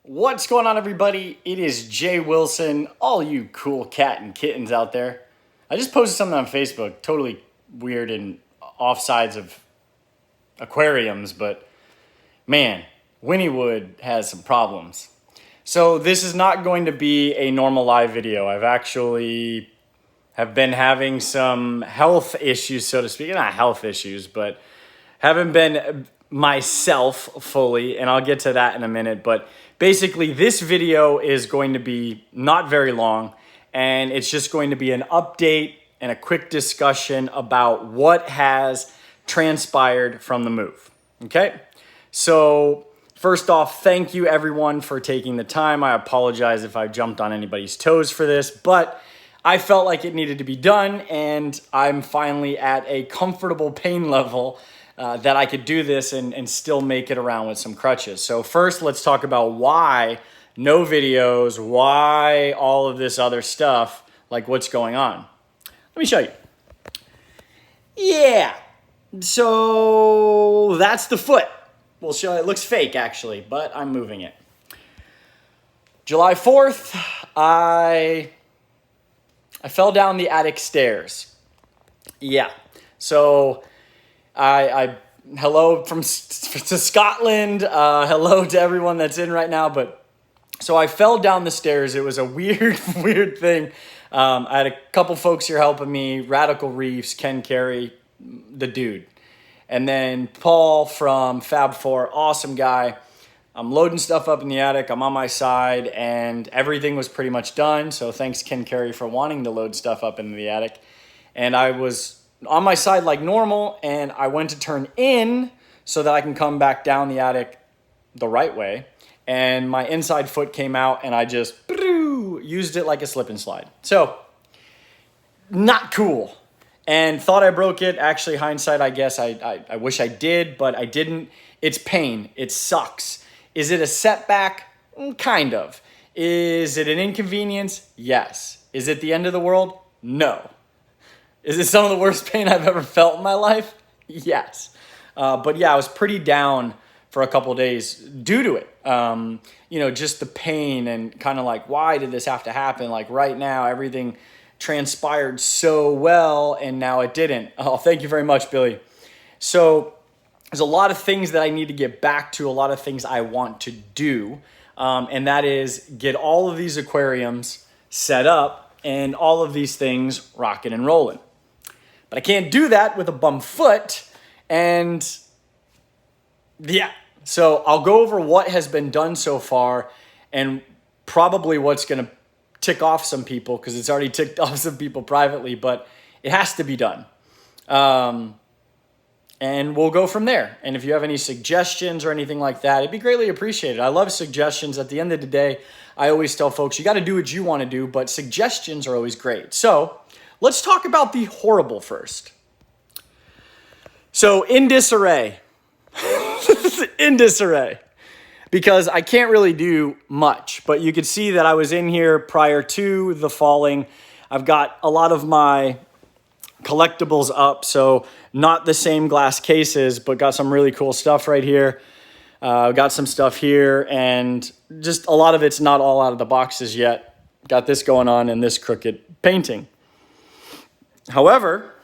What's going on, everybody? It is Jay Wilson, all you cool cat and kittens out there. I just posted something on Facebook, totally weird and offsides of aquariums, but man, Winniewood has some problems. So this is not going to be a normal live video. I've actually have been having some health issues, so to speak. Not health issues, but haven't been myself fully, and I'll get to that in a minute. But basically, this video is going to be not very long, and it's just going to be an update and a quick discussion about what has transpired from the move. Okay? So first off, thank you everyone for taking the time. I apologize if I jumped on anybody's toes for this, but I felt like it needed to be done, and I'm finally at a comfortable pain level that I could do this and still make it around with some crutches. So first, let's talk about why no videos, why all of this other stuff, like what's going on. Let me show you. Yeah, so that's the foot. We'll show it looks fake actually, but I'm moving it. July 4th, I fell down the attic stairs. Yeah, so I hello to Scotland. Hello to everyone that's in right now. But so I fell down the stairs. It was a weird thing. I had a couple folks here helping me. Radical Reefs, Ken Carey, the dude, and then Paul from Fab4, awesome guy. I'm loading stuff up in the attic. I'm on my side, and everything was pretty much done. So thanks, Ken Carey, for wanting to load stuff up into the attic. And I was on my side like normal, and I went to turn in so that I can come back down the attic the right way, and my inside foot came out, and I just used it like a slip and slide. So not cool, and thought I broke it. Actually, hindsight, I guess I wish I did, but I didn't. It's pain. It sucks. Is it a setback? Kind of. Is it an inconvenience? Yes. Is it the end of the world? No. Is it some of the worst pain I've ever felt in my life? Yes. But yeah, I was pretty down for a couple of days due to it. Just the pain and kind of like, why did this have to happen? Like right now, everything transpired so well, and now it didn't. Oh, thank you very much, Billy. So there's a lot of things that I need to get back to, a lot of things I want to do, and that is get all of these aquariums set up and all of these things rocking and rolling. But I can't do that with a bum foot, and yeah. So I'll go over what has been done so far and probably what's going to tick off some people, because it's already ticked off some people privately, but it has to be done. And we'll go from there. And if you have any suggestions or anything like that, it'd be greatly appreciated. I love suggestions. At the end of the day, I always tell folks, you got to do what you want to do, but suggestions are always great. So let's talk about the horrible first. So in disarray, because I can't really do much, but you could see that I was in here prior to the falling. I've got a lot of my collectibles up, so not the same glass cases, but got some really cool stuff right here. Got some stuff here, and just a lot of it's not all out of the boxes yet. Got this going on and this crooked painting. However,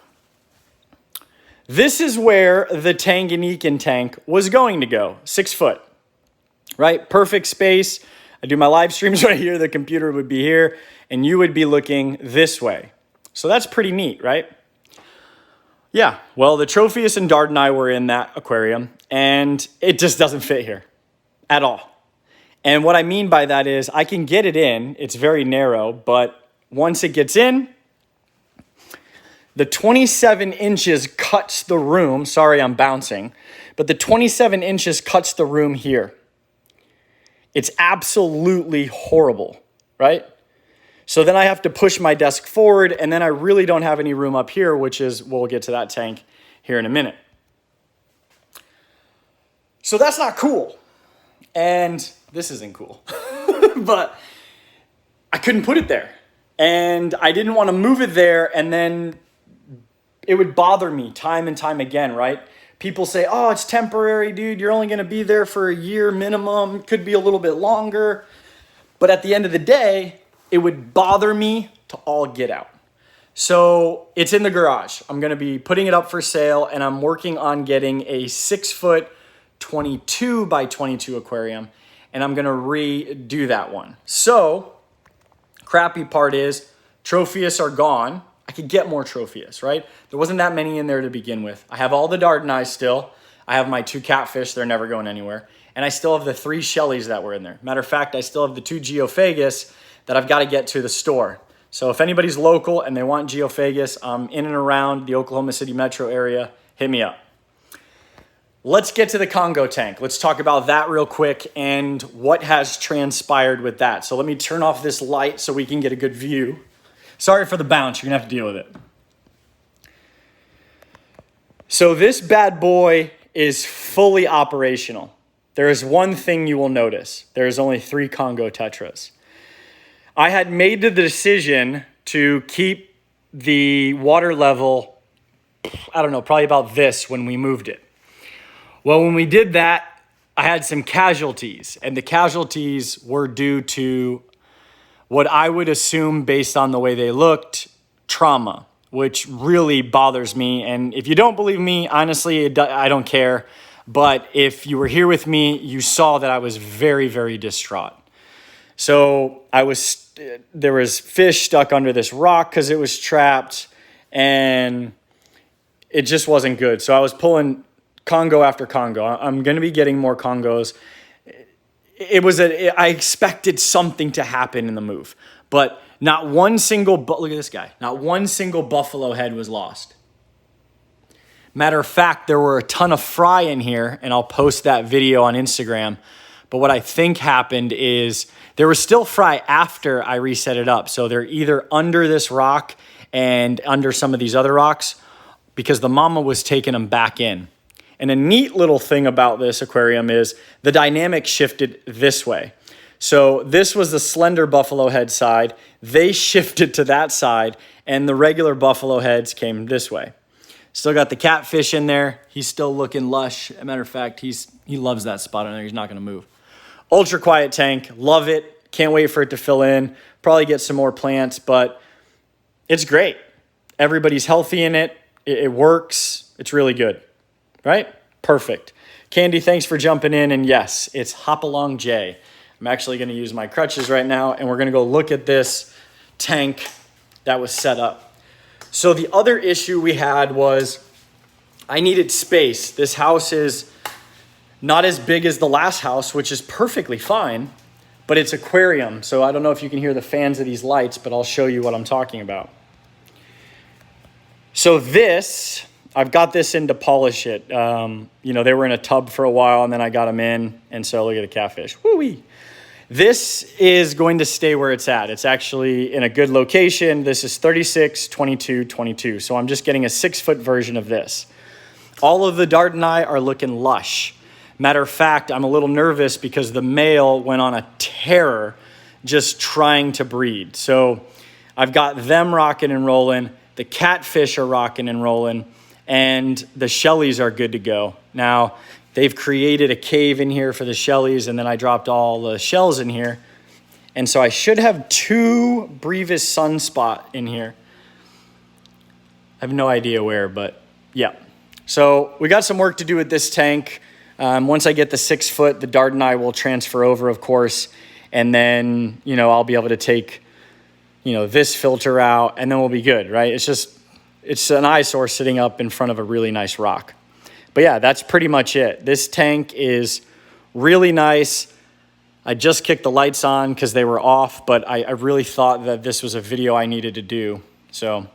this is where the Tanganyikan tank was going to go, 6 foot, right? Perfect space. I do my live streams right here. The computer would be here, and you would be looking this way. So that's pretty neat, right? Yeah, well, the Tropheus and Dart and I were in that aquarium, and it just doesn't fit here at all. And what I mean by that is I can get it in. It's very narrow, but once it gets in, the 27 inches cuts the room. Sorry, I'm bouncing, but the 27 inches cuts the room here. It's absolutely horrible, right? So then I have to push my desk forward, and then I really don't have any room up here, which is, we'll get to that tank here in a minute. So that's not cool. And this isn't cool. But I couldn't put it there. And I didn't want to move it there, and then it would bother me time and time again, right? people say, oh, it's temporary, dude. You're only going to be there for a year minimum. Could be a little bit longer. But at the end of the day, it would bother me to all get out. So it's in the garage. I'm going to be putting it up for sale, and I'm working on getting a 6-foot 22 by 22 aquarium, and I'm going to redo that one. So crappy part is Tropheus are gone. I could get more Tropheus, right? There wasn't that many in there to begin with. I have all the Dardanelles still. I have my 2 catfish. They're never going anywhere. And I still have the 3 Shellies that were in there. Matter of fact, I still have the 2 Geophagus that I've got to get to the store. So if anybody's local and they want Geophagus, in and around the Oklahoma City metro area, hit me up. Let's get to the Congo tank. Let's talk about that real quick and what has transpired with that. So let me turn off this light so we can get a good view. Sorry for the bounce. You're going to have to deal with it. So this bad boy is fully operational. There is one thing you will notice. There is only 3 Congo tetras. I had made the decision to keep the water level, I don't know, probably about this when we moved it. Well, when we did that, I had some casualties, and the casualties were due to what I would assume based on the way they looked, trauma, which really bothers me. And if you don't believe me, honestly, I don't care. But if you were here with me, you saw that I was very, very distraught. So there was fish stuck under this rock because it was trapped, and it just wasn't good. So I was pulling Congo after Congo. I'm going to be getting more Congos. I expected something to happen in the move, but not one single, look at this guy, not one single buffalo head was lost. Matter of fact, there were a ton of fry in here, and I'll post that video on Instagram. But what I think happened is there was still fry after I reset it up. So they're either under this rock and under some of these other rocks because the mama was taking them back in. And a neat little thing about this aquarium is the dynamic shifted this way. So this was the slender buffalo head side. They shifted to that side, and the regular buffalo heads came this way. Still got the catfish in there. He's still looking lush. As a matter of fact, he loves that spot in there. He's not going to move. Ultra quiet tank. Love it. Can't wait for it to fill in. Probably get some more plants, but it's great. Everybody's healthy in it. It works. It's really good. Right? Perfect. Candy, thanks for jumping in. And yes, it's Hop Along Jay. I'm actually going to use my crutches right now, and we're going to go look at this tank that was set up. So the other issue we had was I needed space. This house is not as big as the last house, which is perfectly fine, but it's aquarium. So I don't know if you can hear the fans of these lights, but I'll show you what I'm talking about. So this, I've got this in to polish it. They were in a tub for a while, and then I got them in, and so look at the catfish. Woo-wee. This is going to stay where it's at. It's actually in a good location. This is 36, 22, 22. So I'm just getting a 6-foot version of this. All of the Dardanelles are looking lush. Matter of fact, I'm a little nervous because the male went on a tear just trying to breed. So I've got them rocking and rolling. The catfish are rocking and rolling. And the Shellies are good to go. Now, they've created a cave in here for the Shellies, and then I dropped all the shells in here. And so I should have 2 Brevis Sunspot in here. I have no idea where, but yeah. So we got some work to do with this tank. Once I get the 6-foot, the Dardanelle will transfer over, of course. And then, I'll be able to take, this filter out, and then we'll be good, right? It's an eyesore sitting up in front of a really nice rock. But yeah, that's pretty much it. This tank is really nice. I just kicked the lights on because they were off, but I really thought that this was a video I needed to do. So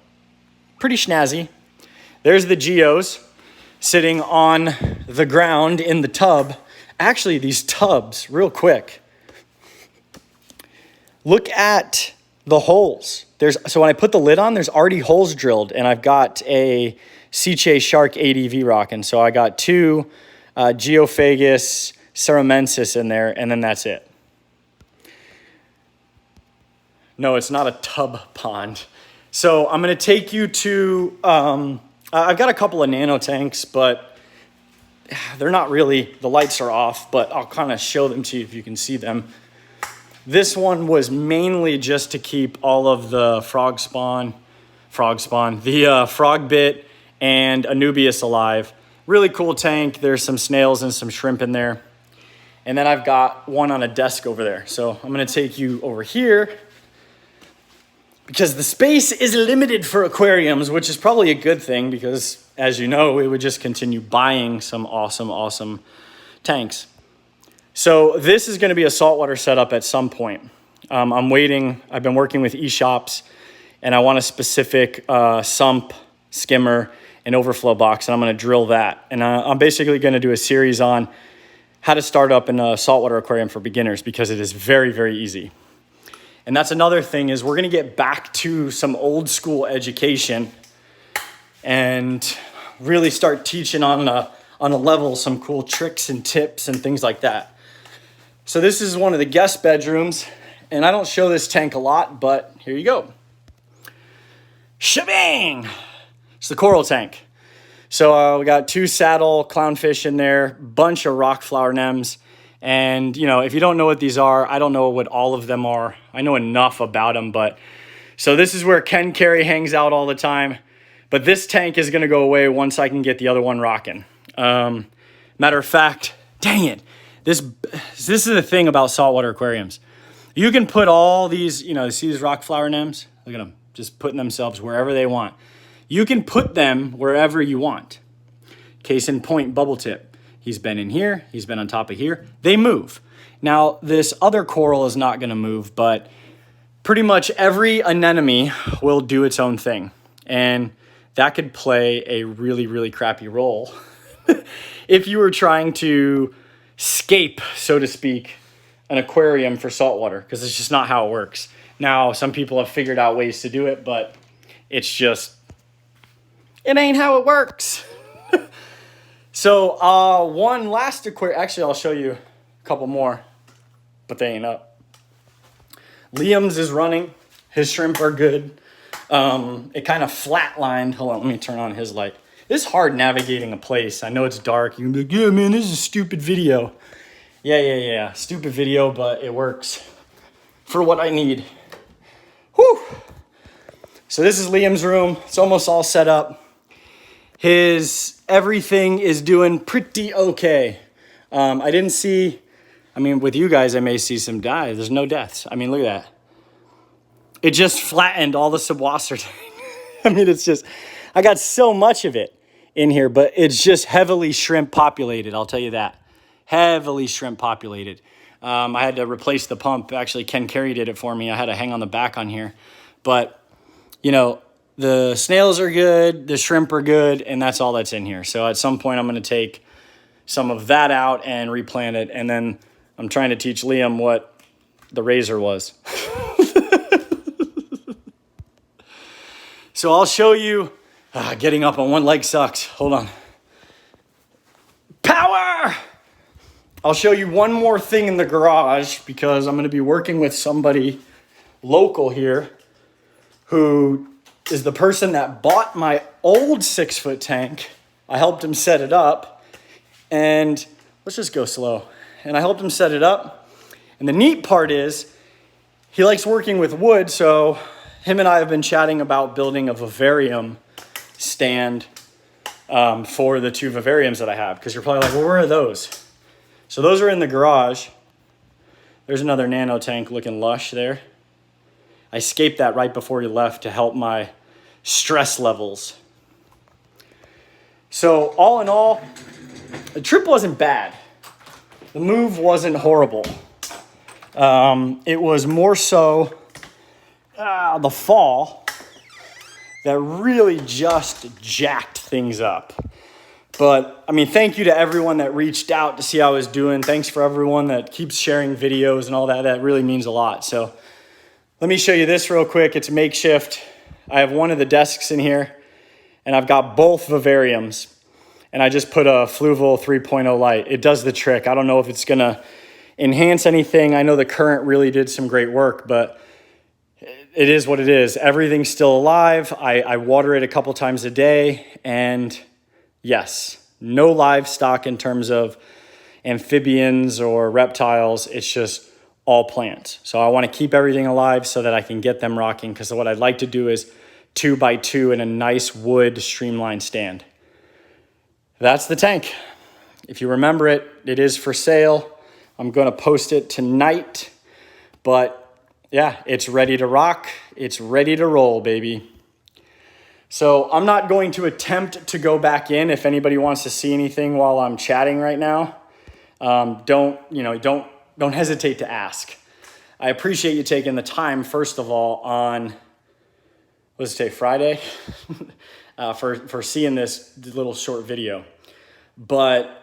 pretty snazzy. There's the Geos sitting on the ground in the tub. Actually, these tubs, real quick. Look at the holes. So when I put the lid on, there's already holes drilled, and I've got a Sicce Shark ADV rocking. So I got 2 Geophagus ceramensis in there, and then that's it. No, it's not a tub pond. So I'm going to take you to, I've got a couple of Nano tanks, but they're not really, the lights are off, but I'll kind of show them to you if you can see them. This one was mainly just to keep all of the frog bit and Anubias alive. Really cool tank. There's some snails and some shrimp in there. And then I've got one on a desk over there. So I'm gonna take you over here because the space is limited for aquariums, which is probably a good thing because, as you know, we would just continue buying some awesome tanks. So this is gonna be a saltwater setup at some point. I'm waiting. I've been working with eShops and I want a specific sump, skimmer, and overflow box, and I'm gonna drill that. And I'm basically gonna do a series on how to start up in a saltwater aquarium for beginners because it is very easy. And that's another thing is we're gonna get back to some old school education and really start teaching on a level some cool tricks and tips and things like that. So this is one of the guest bedrooms, and I don't show this tank a lot, but here you go. Shabang! It's the coral tank. So we got 2 saddle clownfish in there, bunch of rock flower nems. And, you know, if you don't know what these are, I don't know what all of them are. I know enough about them, but so this is where Ken Carey hangs out all the time. But this tank is going to go away once I can get the other one rocking. Matter of fact, dang it. This is the thing about saltwater aquariums. You can put all these, you know, see these rock flower nems? Look at them, just putting themselves wherever they want. You can put them wherever you want. Case in point, bubble tip. He's been in here, he's been on top of here. They move. Now, this other coral is not gonna move, but pretty much every anemone will do its own thing. And that could play a really crappy role if you were trying to scape, so to speak, an aquarium for saltwater, because it's just not how it works. Now, some people have figured out ways to do it, but it's just, it ain't how it works. So one last aquarium, actually I'll show you a couple more, but they ain't up. Liam's is running, his shrimp are good. It kind of flatlined. Hold on, let me turn on his light. It's hard navigating a place. I know it's dark. You can be like, yeah, man, this is a stupid video. Yeah, stupid video, but it works for what I need. Whew. So this is Liam's room. It's almost all set up. His everything is doing pretty okay. I didn't see, I mean, with you guys, I may see some die. There's no deaths. I mean, look at that. It just flattened all the subwasser tank. I mean, it's just, I got so much of it in here, but it's just heavily shrimp populated. I'll tell you that. Heavily shrimp populated. I had to replace the pump. Actually, Ken Carey did it for me. I had to hang on the back on here. But, you know, the snails are good, the shrimp are good, and that's all that's in here. So at some point, I'm going to take some of that out and replant it. And then I'm trying to teach Liam what the razor was. So I'll show you. Getting up on one leg sucks. Hold on. Power! I'll show you one more thing in the garage because I'm going to be working with somebody local here who is the person that bought my old 6-foot tank. I helped him set it up, and let's just go slow. And I helped him set it up. And the neat part is he likes working with wood, so him and I have been chatting about building a vivarium stand for the 2 vivariums that I have, because you're probably like, well, where are those? So those are in the garage. There's another Nano tank looking lush there. I escaped that right before you left to help my stress levels. So all in all, the trip wasn't bad. The move wasn't horrible. It was more so the fall that really just jacked things up. But, I mean, thank you to everyone that reached out to see how I was doing. Thanks for everyone that keeps sharing videos and all that. That really means a lot. So let me show you this real quick. It's makeshift. I have one of the desks in here, and I've got both vivariums. And I just put a Fluval 3.0 light. It does the trick. I don't know if it's going to enhance anything. I know the current really did some great work, but it is what it is. Everything's still alive. I water it a couple times a day, and yes, No livestock in terms of amphibians or reptiles. It's just all plants. So I want to keep everything alive so that I can get them rocking, because what I'd like to do is 2x2 in a nice wood streamlined stand. That's the tank. If you remember it, it is for sale. I'm going to post it tonight, but yeah, it's ready to rock. It's ready to roll, baby. So I'm not going to attempt to go back in. If anybody wants to see anything while I'm chatting right now, don't hesitate to ask. I appreciate you taking the time, first of all, on, what does it say, Friday, for seeing this little short video. But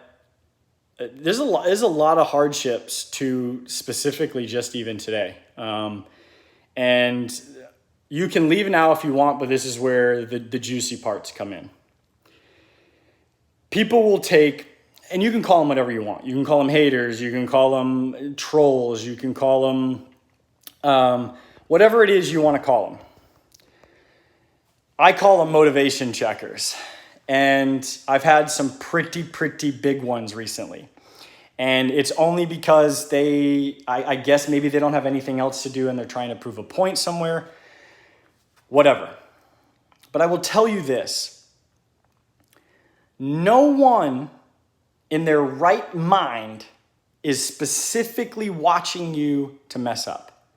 there's a lot of hardships to specifically just even today. And you can leave now if you want, but this is where the juicy parts come in. People will take, and you can call them whatever you want. You can call them haters. You can call them trolls. You can call them whatever it is you want to call them. I call them motivation checkers. And I've had some pretty big ones recently. And it's only because I guess maybe they don't have anything else to do and they're trying to prove a point somewhere. Whatever. But I will tell you this. No one in their right mind is specifically watching you to mess up.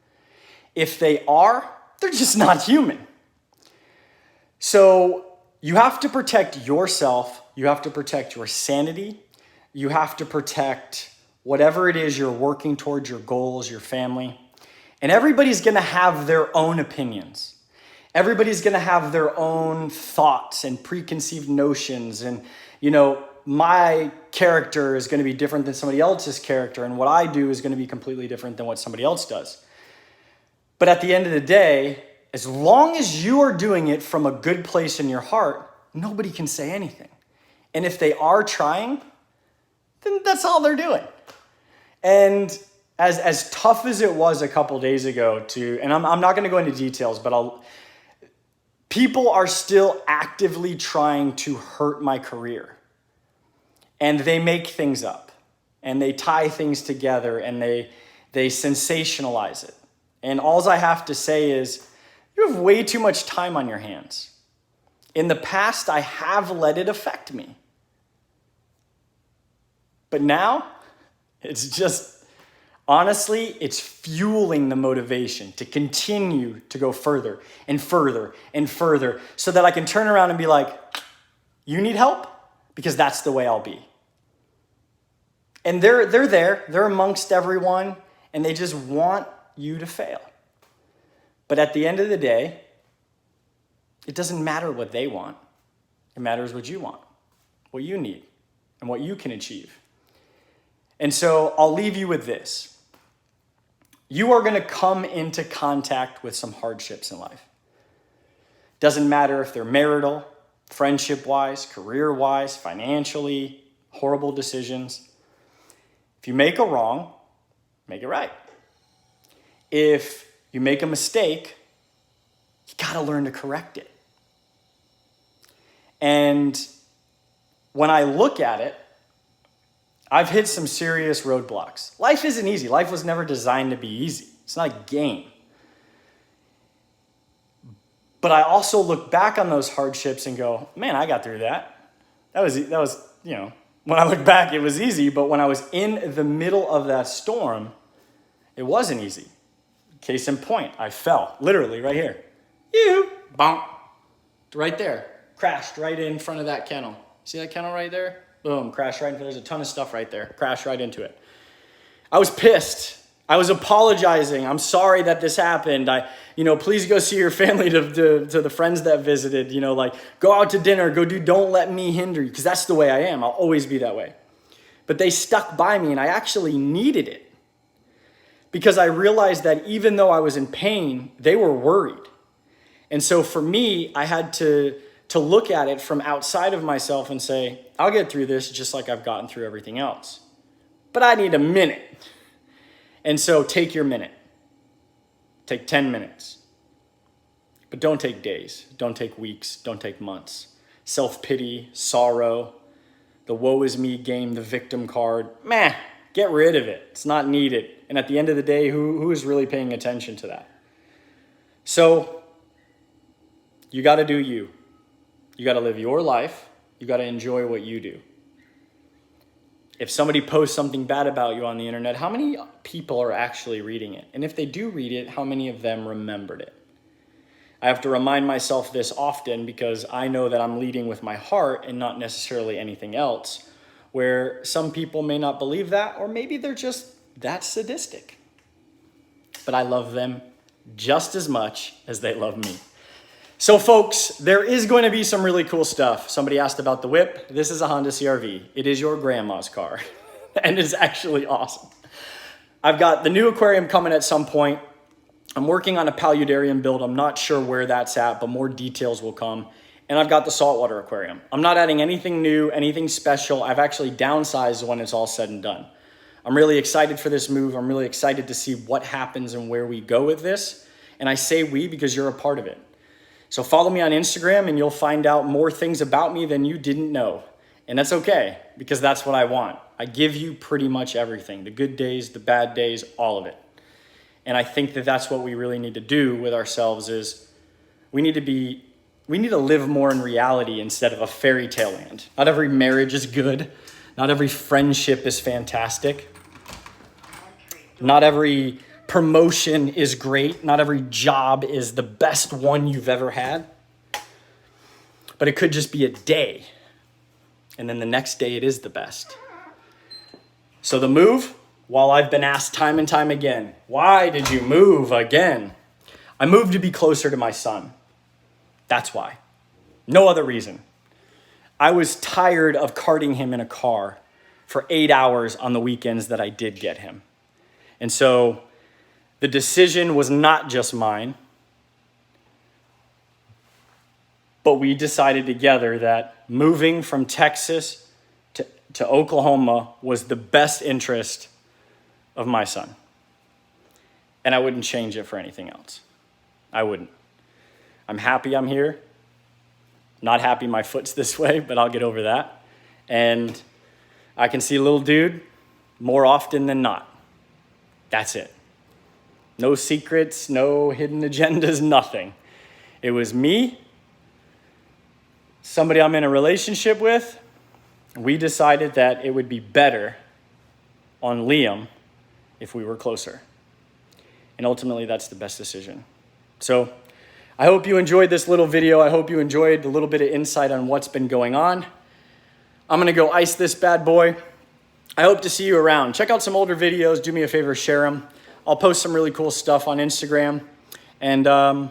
If they are, they're just not human. So you have to protect yourself. You have to protect your sanity. You have to protect whatever it is you're working towards, your goals, your family. And everybody's going to have their own opinions. Everybody's going to have their own thoughts and preconceived notions. And, my character is going to be different than somebody else's character. And what I do is going to be completely different than what somebody else does. But at the end of the day, as long as you are doing it from a good place in your heart, nobody can say anything. And if they are trying, then that's all they're doing. And as tough as it was a couple days ago and I'm not going to go into details, but people are still actively trying to hurt my career. And they make things up. And they tie things together. And they sensationalize it. And all I have to say is, you have way too much time on your hands. In the past, I have let it affect me. But now, it's just, honestly, it's fueling the motivation to continue to go further and further and further so that I can turn around and be like, you need help? Because that's the way I'll be. And they're there, they're amongst everyone, and they just want you to fail. But at the end of the day, it doesn't matter what they want. It matters what you want, what you need, and what you can achieve. And so I'll leave you with this. You are going to come into contact with some hardships in life. Doesn't matter if they're marital, friendship-wise, career-wise, financially, horrible decisions. If you make a wrong, make it right. If you make a mistake, you got to learn to correct it. And when I look at it, I've hit some serious roadblocks. Life isn't easy. Life was never designed to be easy. It's not a game. But I also look back on those hardships and go, man, I got through that. That was, when I look back, it was easy. But when I was in the middle of that storm, it wasn't easy. Case in point, I fell, literally right here. Bonk. Right there. Crashed right in front of that kennel. See that kennel right there? Boom, crashed right into it. There's a ton of stuff right there. Crashed right into it. I was pissed. I was apologizing. I'm sorry that this happened. Please go see your family to the friends that visited. Go out to dinner. Don't let me hinder you. Because that's the way I am. I'll always be that way. But they stuck by me, and I actually needed it. Because I realized that even though I was in pain, they were worried. And so for me, I had to look at it from outside of myself and say, I'll get through this just like I've gotten through everything else. But I need a minute. And so take your minute. Take 10 minutes. But don't take days. Don't take weeks. Don't take months. Self-pity, sorrow, the woe is me game, the victim card. Meh, get rid of it. It's not needed. And at the end of the day, who is really paying attention to that? So you got to do you. You got to live your life. You got to enjoy what you do. If somebody posts something bad about you on the internet, how many people are actually reading it? And if they do read it, how many of them remembered it? I have to remind myself this often because I know that I'm leading with my heart and not necessarily anything else, where some people may not believe that, or maybe they're just that sadistic. But I love them just as much as they love me. So folks, there is going to be some really cool stuff. Somebody asked about the whip. This is a Honda CR-V. It is your grandma's car, and it's actually awesome. I've got the new aquarium coming at some point. I'm working on a paludarium build. I'm not sure where that's at, but more details will come. And I've got the saltwater aquarium. I'm not adding anything new, anything special. I've actually downsized when it's all said and done. I'm really excited for this move. I'm really excited to see what happens and where we go with this. And I say we because you're a part of it. So follow me on Instagram and you'll find out more things about me than you didn't know. And that's okay, because that's what I want. I give you pretty much everything, the good days, the bad days, all of it. And I think that that's what we really need to do with ourselves is we need to live more in reality instead of a fairy tale land. Not every marriage is good. Not every friendship is fantastic. Not every promotion is great. Not every job is the best one you've ever had. But it could just be a day. And then the next day it is the best. So the move, while I've been asked time and time again, why did you move again? I moved to be closer to my son. That's why. No other reason. I was tired of carting him in a car for 8 hours on the weekends that I did get him. And so the decision was not just mine, but we decided together that moving from Texas to Oklahoma was the best interest of my son. And I wouldn't change it for anything else. I wouldn't. I'm happy I'm here. Not happy my foot's this way, but I'll get over that. And I can see a little dude more often than not. That's it. No secrets, no hidden agendas, nothing. It was me, somebody I'm in a relationship with. We decided that it would be better on Liam if we were closer. And ultimately, that's the best decision. So I hope you enjoyed this little video. I hope you enjoyed a little bit of insight on what's been going on. I'm going to go ice this bad boy. I hope to see you around. Check out some older videos. Do me a favor, share them. I'll post some really cool stuff on Instagram. And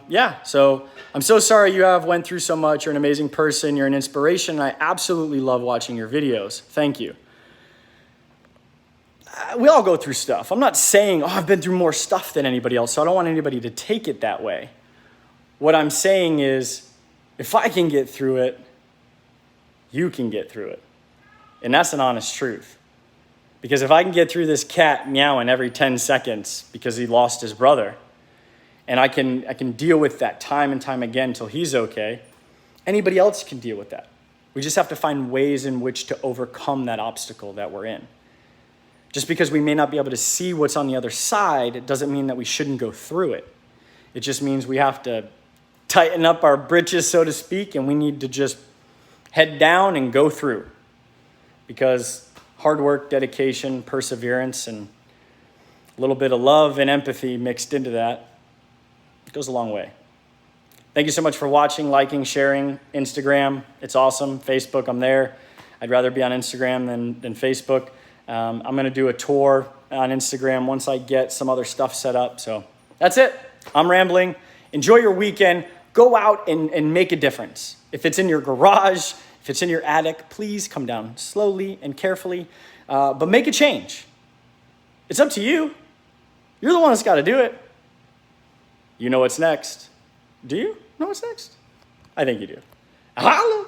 yeah, so I'm so sorry you have went through so much. You're an amazing person. You're an inspiration. And I absolutely love watching your videos. Thank you. We all go through stuff. I'm not saying, oh, I've been through more stuff than anybody else, so I don't want anybody to take it that way. What I'm saying is, if I can get through it, you can get through it. And that's an honest truth. Because if I can get through this cat meowing every 10 seconds because he lost his brother, and I can deal with that time and time again until he's okay, anybody else can deal with that. We just have to find ways in which to overcome that obstacle that we're in. Just because we may not be able to see what's on the other side, it doesn't mean that we shouldn't go through it. It just means we have to tighten up our britches, so to speak, and we need to just head down and go through. Because hard work, dedication, perseverance, and a little bit of love and empathy mixed into that, it goes a long way. Thank you so much for watching, liking, sharing. Instagram, it's awesome. Facebook, I'm there. I'd rather be on Instagram than Facebook. I'm going to do a tour on Instagram once I get some other stuff set up. So that's it. I'm rambling. Enjoy your weekend. Go out and make a difference. If it's in your garage, if it's in your attic, please come down slowly and carefully, but make a change. It's up to you. You're the one that's got to do it. You know what's next. Do you know what's next? I think you do. Holla!